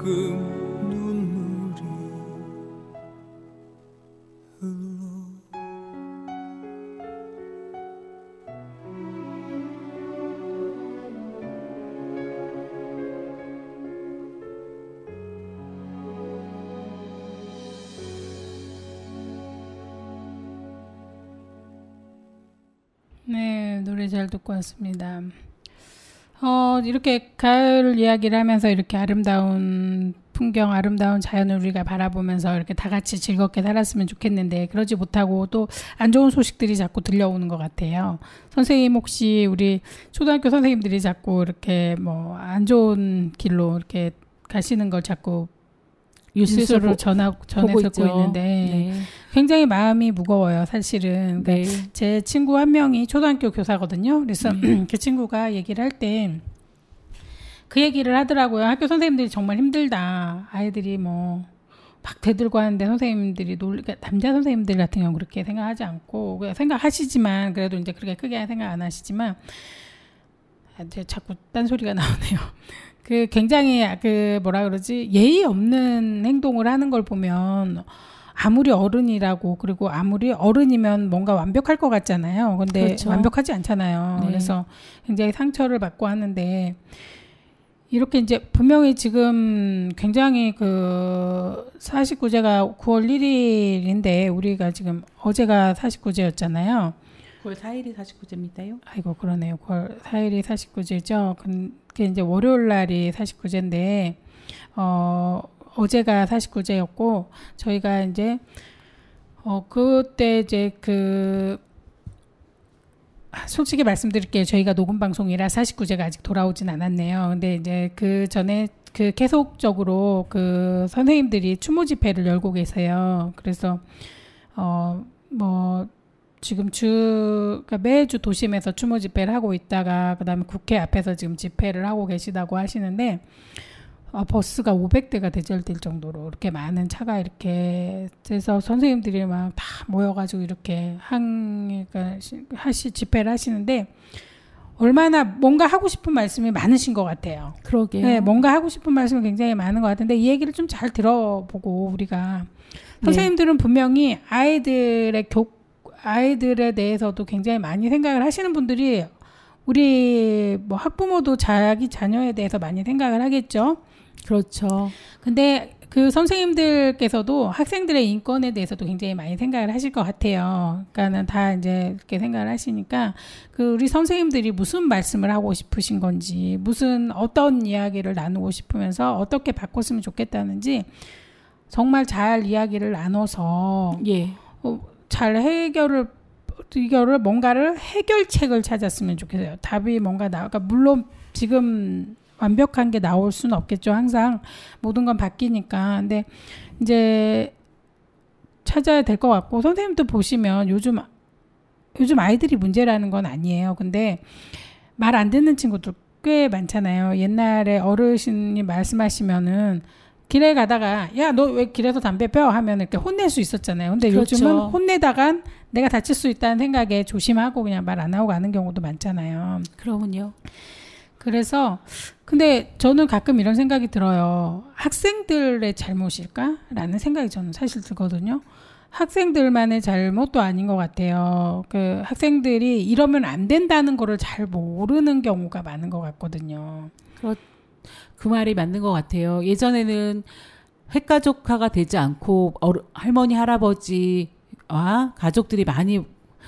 조금 눈물이 흘러 네, 노래 잘 듣고 왔습니다. 이렇게 가을 이야기를 하면서 이렇게 아름다운 풍경, 아름다운 자연을 우리가 바라보면서 이렇게 다 같이 즐겁게 살았으면 좋겠는데 그러지 못하고 또 안 좋은 소식들이 자꾸 들려오는 것 같아요. 선생님 혹시 우리 초등학교 선생님들이 자꾸 이렇게 뭐 안 좋은 길로 이렇게 가시는 걸 자꾸 뉴스로 전해서 듣고 있는데 네. 굉장히 마음이 무거워요, 사실은. 네. 제 친구 한 명이 초등학교 교사거든요. 그래서 그 친구가 얘기를 할 때 그 얘기를 하더라고요. 학교 선생님들이 정말 힘들다. 아이들이 뭐 막 대들고 하는데 선생님들이 그러니까 남자 선생님들 같은 경우 그렇게 생각하지 않고 그냥 생각하시지만 그래도 이제 그렇게 크게 생각 안 하시지만 이제 자꾸 딴소리가 나오네요. 그 굉장히 그 뭐라 그러지 예의 없는 행동을 하는 걸 보면 아무리 어른이라고 그리고 아무리 어른이면 뭔가 완벽할 것 같잖아요. 근데 그렇죠. 완벽하지 않잖아요. 네. 그래서 굉장히 상처를 받고 하는데 이렇게 이제 분명히 지금 굉장히 그 49제가 9월 1일인데 우리가 지금 어제가 49제였잖아요. 9월 4일이 49제입니다요. 아이고 그러네요. 9월 4일이 49제죠. 그게 이제 월요일 날이 49제인데 어제가 49제였고 저희가 이제 그때 이제 솔직히 말씀드릴게요. 저희가 녹음 방송이라 49제가 아직 돌아오진 않았네요. 근데 이제 그 전에 계속적으로 그 선생님들이 추모 집회를 열고 계세요. 그래서 지금 그러니까 매주 도심에서 추모 집회를 하고 있다가 그다음에 국회 앞에서 지금 집회를 하고 계시다고 하시는데 버스가 500대가 대절될 정도로 이렇게 많은 차가 이렇게 돼서 선생님들이 막 다 모여가지고 이렇게 집회를 하시는데 얼마나 뭔가 하고 싶은 말씀이 많으신 것 같아요. 그러게요. 네, 뭔가 하고 싶은 말씀이 굉장히 많은 것 같은데 이 얘기를 좀 잘 들어보고 우리가 선생님들은 분명히 아이들에 대해서도 굉장히 많이 생각을 하시는 분들이 우리 뭐 학부모도 자기 자녀에 대해서 많이 생각을 하겠죠. 그렇죠. 근데 그 선생님들께서도 학생들의 인권에 대해서도 굉장히 많이 생각을 하실 것 같아요. 그러니까는 다 이제 이렇게 생각을 하시니까 그 우리 선생님들이 무슨 말씀을 하고 싶으신 건지 어떤 이야기를 나누고 싶으면서 어떻게 바꿨으면 좋겠다는지 정말 잘 이야기를 나눠서 예. 잘 뭔가를 해결책을 찾았으면 좋겠어요. 답이 뭔가 그러니까 물론 지금 완벽한 게 나올 수는 없겠죠. 항상 모든 건 바뀌니까. 근데 이제 찾아야 될 것 같고 선생님도 보시면 요즘 아이들이 문제라는 건 아니에요. 근데 말 안 듣는 친구들 꽤 많잖아요. 옛날에 어르신이 말씀하시면은 길에 가다가 야, 너 왜 길에서 담배 펴? 하면 이렇게 혼낼 수 있었잖아요. 근데 그렇죠. 요즘은 혼내다간 내가 다칠 수 있다는 생각에 조심하고 그냥 말 안 하고 가는 경우도 많잖아요. 그러군요. 그래서 근데 저는 가끔 이런 생각이 들어요. 학생들의 잘못일까라는 생각이 저는 사실 들거든요. 학생들만의 잘못도 아닌 것 같아요. 그 학생들이 이러면 안 된다는 거를 잘 모르는 경우가 많은 것 같거든요. 그 말이 맞는 것 같아요. 예전에는 핵가족화가 되지 않고 할머니 할아버지와 가족들이 많이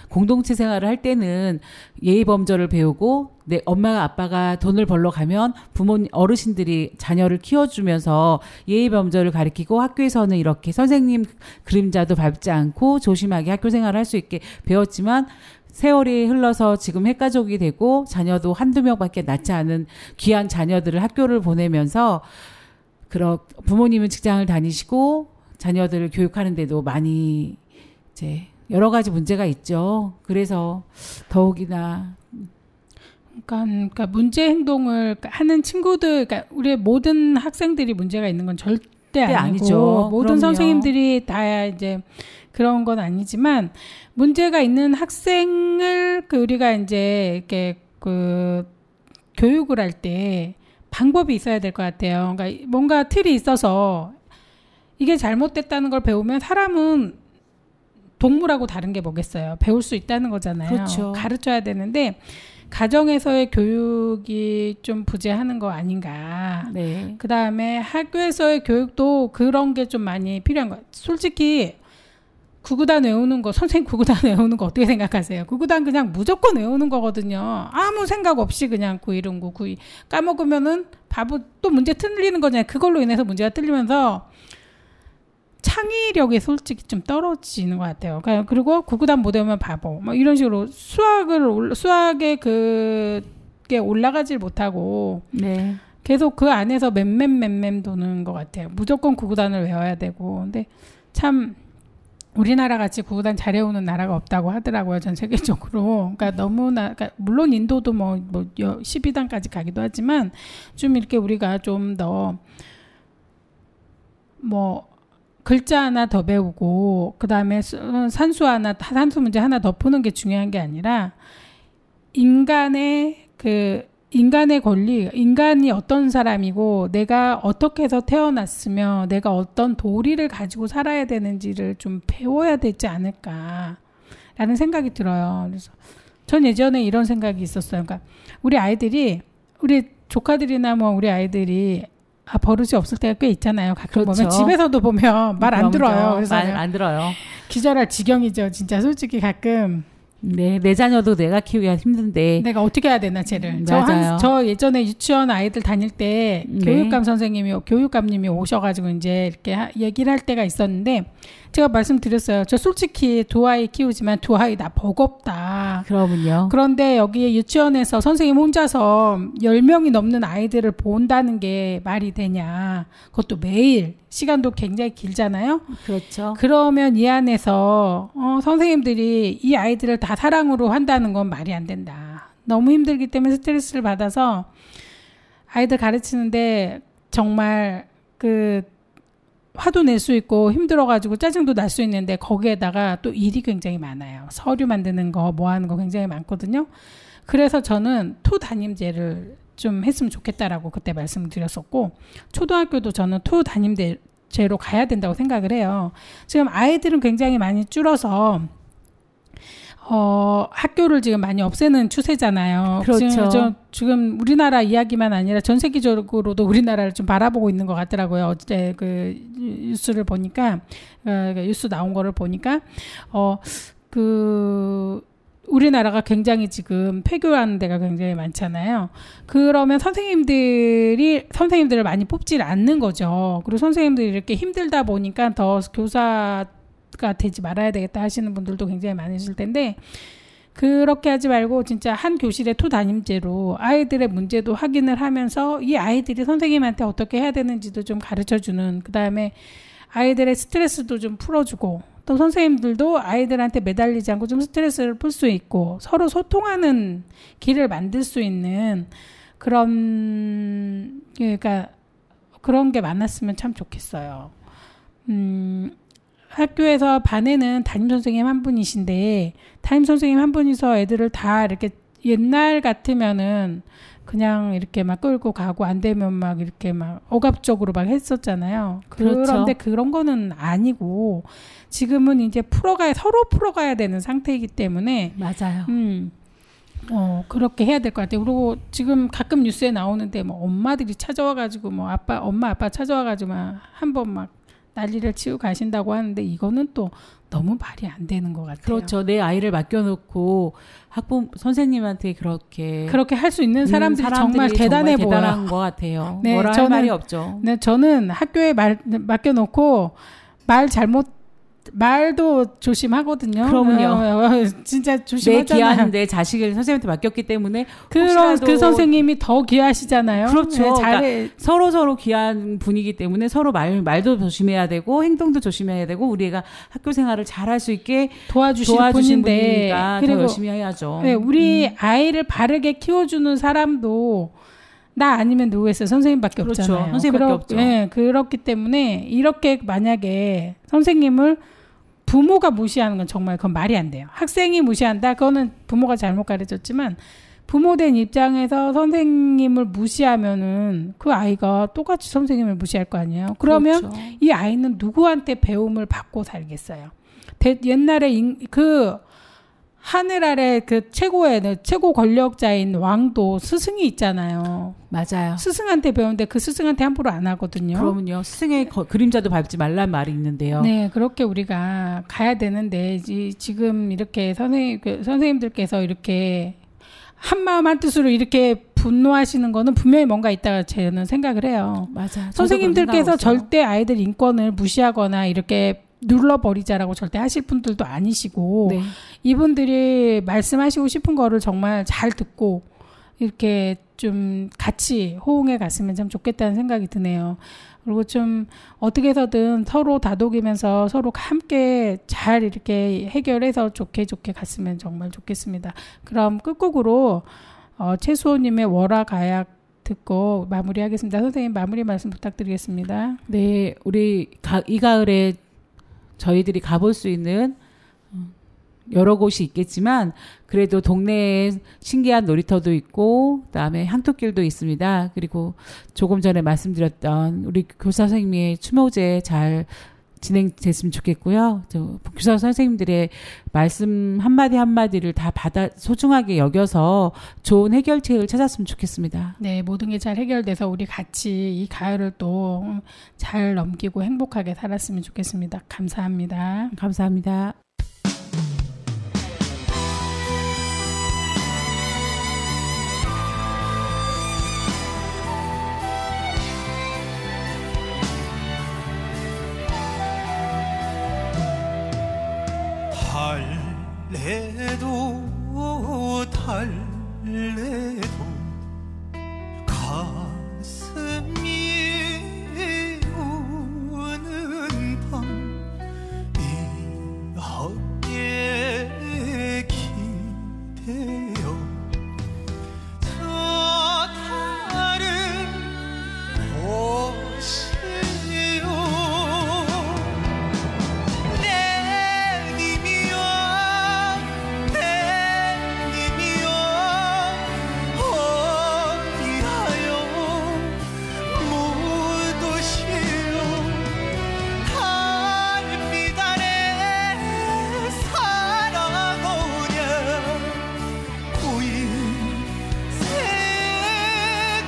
공동체 생활을 할 때는 예의 범절을 배우고 내 엄마가 아빠가 돈을 벌러 가면 어르신들이 자녀를 키워주면서 예의 범절을 가르치고 학교에서는 이렇게 선생님 그림자도 밟지 않고 조심하게 학교 생활을 할 수 있게 배웠지만 세월이 흘러서 지금 핵가족이 되고 자녀도 한두 명밖에 낳지 않은 귀한 자녀들을 학교를 보내면서 부모님은 직장을 다니시고 자녀들을 교육하는데도 많이 이제 여러 가지 문제가 있죠. 그래서 더욱이나 그러니까 문제 행동을 하는 친구들, 그러니까 우리 모든 학생들이 문제가 있는 건 절대 아니고 모든 그럼요. 선생님들이 다 이제 그런 건 아니지만 문제가 있는 학생을 우리가 이제 이렇게 교육을 할 때 방법이 있어야 될 것 같아요. 그러니까 뭔가 틀이 있어서 이게 잘못됐다는 걸 배우면 사람은 동물하고 다른 게 뭐겠어요. 배울 수 있다는 거잖아요. 그렇죠. 가르쳐야 되는데 가정에서의 교육이 좀 부재하는 거 아닌가. 네. 그다음에 학교에서의 교육도 그런 게 좀 많이 필요한 거예요. 솔직히 구구단 외우는 거, 선생님 구구단 외우는 거 어떻게 생각하세요? 구구단 그냥 무조건 외우는 거거든요. 아무 생각 없이 그냥 9.1, 9 까먹으면은 바보 또 문제 틀리는 거잖아요. 그걸로 인해서 문제가 틀리면서 창의력이 솔직히 좀 떨어지는 것 같아요. 그리고 구구단 못 외우면 바보. 뭐 이런 식으로 수학에 그게 올라가질 못하고 네. 계속 그 안에서 맴 도는 것 같아요. 무조건 구구단을 외워야 되고. 근데 참 우리나라 같이 구구단 잘 외우는 나라가 없다고 하더라고요. 전 세계적으로. 그러니까 너무나 물론 인도도 뭐 12단까지 가기도 하지만 좀 이렇게 우리가 좀 더 뭐 글자 하나 더 배우고 그다음에 산수 문제 하나 더 푸는 게 중요한 게 아니라 인간의 권리, 인간이 어떤 사람이고 내가 어떻게 해서 태어났으며 내가 어떤 도리를 가지고 살아야 되는지를 좀 배워야 되지 않을까라는 생각이 들어요. 그래서 전 예전에 이런 생각이 있었어요. 그러니까 우리 조카들이나 뭐 우리 아이들이 버릇이 없을 때가 꽤 있잖아요. 가끔 그렇죠. 보면 집에서도 보면 말 안 들어요. 그래서 말 안 들어요. 기절할 지경이죠. 진짜 솔직히 가끔. 네, 내 자녀도 내가 키우기가 힘든데 내가 어떻게 해야 되나 쟤를. 맞아요. 저 예전에 유치원 아이들 다닐 때 네. 교육감님이 오셔가지고 이제 이렇게 얘기를 할 때가 있었는데 제가 말씀드렸어요. 저 솔직히 두 아이 키우지만 두 아이 다 버겁다. 그러군요. 그런데 여기 유치원에서 선생님 혼자서 10명이 넘는 아이들을 본다는 게 말이 되냐. 그것도 매일. 시간도 굉장히 길잖아요. 그렇죠. 그러면 이 안에서 선생님들이 이 아이들을 다 사랑으로 한다는 건 말이 안 된다. 너무 힘들기 때문에 스트레스를 받아서 아이들 가르치는데 정말 화도 낼 수 있고 힘들어가지고 짜증도 날 수 있는데 거기에다가 또 일이 굉장히 많아요. 서류 만드는 거 뭐 하는 거 굉장히 많거든요. 그래서 저는 토담임제를 좀 했으면 좋겠다라고 그때 말씀드렸었고 초등학교도 저는 토담임제로 가야 된다고 생각을 해요. 지금 아이들은 굉장히 많이 줄어서 학교를 지금 많이 없애는 추세잖아요. 그렇죠. 지금 우리나라 이야기만 아니라 전 세계적으로도 우리나라를 좀 바라보고 있는 것 같더라고요. 어제 뉴스를 보니까 뉴스 나온 거를 보니까 우리나라가 굉장히 지금 폐교하는 데가 굉장히 많잖아요. 그러면 선생님들을 많이 뽑질 않는 거죠. 그리고 선생님들이 이렇게 힘들다 보니까 더 교사가 되지 말아야 되겠다 하시는 분들도 굉장히 많으실 텐데 그렇게 하지 말고 진짜 한 교실에 토담임제로 아이들의 문제도 확인을 하면서 이 아이들이 선생님한테 어떻게 해야 되는지도 좀 가르쳐주는 그다음에 아이들의 스트레스도 좀 풀어주고 또 선생님들도 아이들한테 매달리지 않고 좀 스트레스를 풀 수 있고 서로 소통하는 길을 만들 수 있는 그런 게 많았으면 참 좋겠어요. 학교에서 반에는 담임선생님 한 분이신데 담임선생님 한 분이서 애들을 다 이렇게 옛날 같으면은 그냥 이렇게 막 끌고 가고 안 되면 막 이렇게 막 억압적으로 막 했었잖아요. 그렇죠. 그런데 그런 거는 아니고 지금은 이제 서로 풀어가야 되는 상태이기 때문에 맞아요. 그렇게 해야 될 것 같아요. 그리고 지금 가끔 뉴스에 나오는데 뭐 엄마들이 찾아와가지고 뭐 엄마 아빠 찾아와가지고 막 한번 막 난리를 치고 가신다고 하는데 이거는 또 너무 말이 안 되는 것 같아요. 그렇죠. 내 아이를 맡겨놓고 선생님한테 그렇게 할 수 있는 사람들이 정말 대단해 보여요. 대단한 것 같아요. 네, 뭐라 할 말이 없죠. 네, 저는 학교에 맡겨놓고 말도 조심하거든요. 그러면요. 진짜 조심하잖아요. 내 귀한 내 자식을 선생님한테 맡겼기 때문에 그 선생님이 더 귀하시잖아요. 그렇죠. 네, 서로 귀한 분이기 때문에 서로 말도 조심해야 되고 행동도 조심해야 되고 우리 애가 학교 생활을 잘할 수 있게 도와주신 분이니까 더 열심히 해야죠. 네, 우리 아이를 바르게 키워주는 사람도 나 아니면 누구겠어요? 선생님밖에 그렇죠. 없잖아요. 선생님밖에 없죠. 네, 그렇기 때문에 이렇게 만약에 선생님을 부모가 무시하는 건 정말 그건 말이 안 돼요. 학생이 무시한다? 그거는 부모가 잘못 가르쳤지만 부모된 입장에서 선생님을 무시하면은 그 아이가 똑같이 선생님을 무시할 거 아니에요. 그러면 그렇죠. 이 아이는 누구한테 배움을 받고 살겠어요. 옛날에 그 하늘 아래 그 최고 권력자인 왕도 스승이 있잖아요. 맞아요. 스승한테 배우는데 그 스승한테 함부로 안 하거든요. 그러면요. 스승의 그림자도 밟지 말란 말이 있는데요. 네, 그렇게 우리가 가야 되는데 지금 이렇게 선생님들께서 이렇게 한마음 한뜻으로 이렇게 분노하시는 거는 분명히 뭔가 있다고 저는 생각을 해요. 맞아요. 선생님들께서 절대 아이들 인권을 무시하거나 이렇게 눌러버리자라고 절대 하실 분들도 아니시고 네. 이분들이 말씀하시고 싶은 거를 정말 잘 듣고 이렇게 좀 같이 호응해 갔으면 참 좋겠다는 생각이 드네요. 그리고 좀 어떻게 해서든 서로 다독이면서 서로 함께 잘 이렇게 해결해서 좋게 갔으면 정말 좋겠습니다. 그럼 끝곡으로 최수호님의 월화가약 듣고 마무리하겠습니다. 선생님 마무리 말씀 부탁드리겠습니다. 네, 우리 이 가을에 저희들이 가볼 수 있는 여러 곳이 있겠지만 그래도 동네에 신기한 놀이터도 있고 그다음에 향토길도 있습니다. 그리고 조금 전에 말씀드렸던 우리 교사 선생님의 추모제 잘 진행됐으면 좋겠고요. 교사 선생님들의 말씀 한마디 한마디를 다 소중하게 여겨서 좋은 해결책을 찾았으면 좋겠습니다. 네, 모든 게 잘 해결돼서 우리 같이 이 가을을 또 잘 넘기고 행복하게 살았으면 좋겠습니다. 감사합니다. 감사합니다. 달래도 가슴이 우는 밤 이 어깨에 기대어 저 달을 보시오 내님이여 어디하여 묻으시오 달빛 아래 살아오냐 고인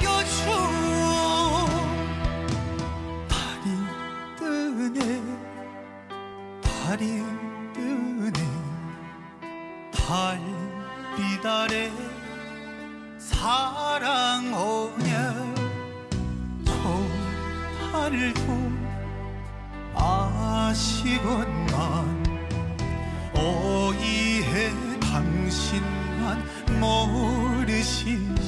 새겨주오 달이 뜨네 달이 뜨네 달빛 아래 사랑 오냐 저 달도 아시건만 어이해 당신만 모르시네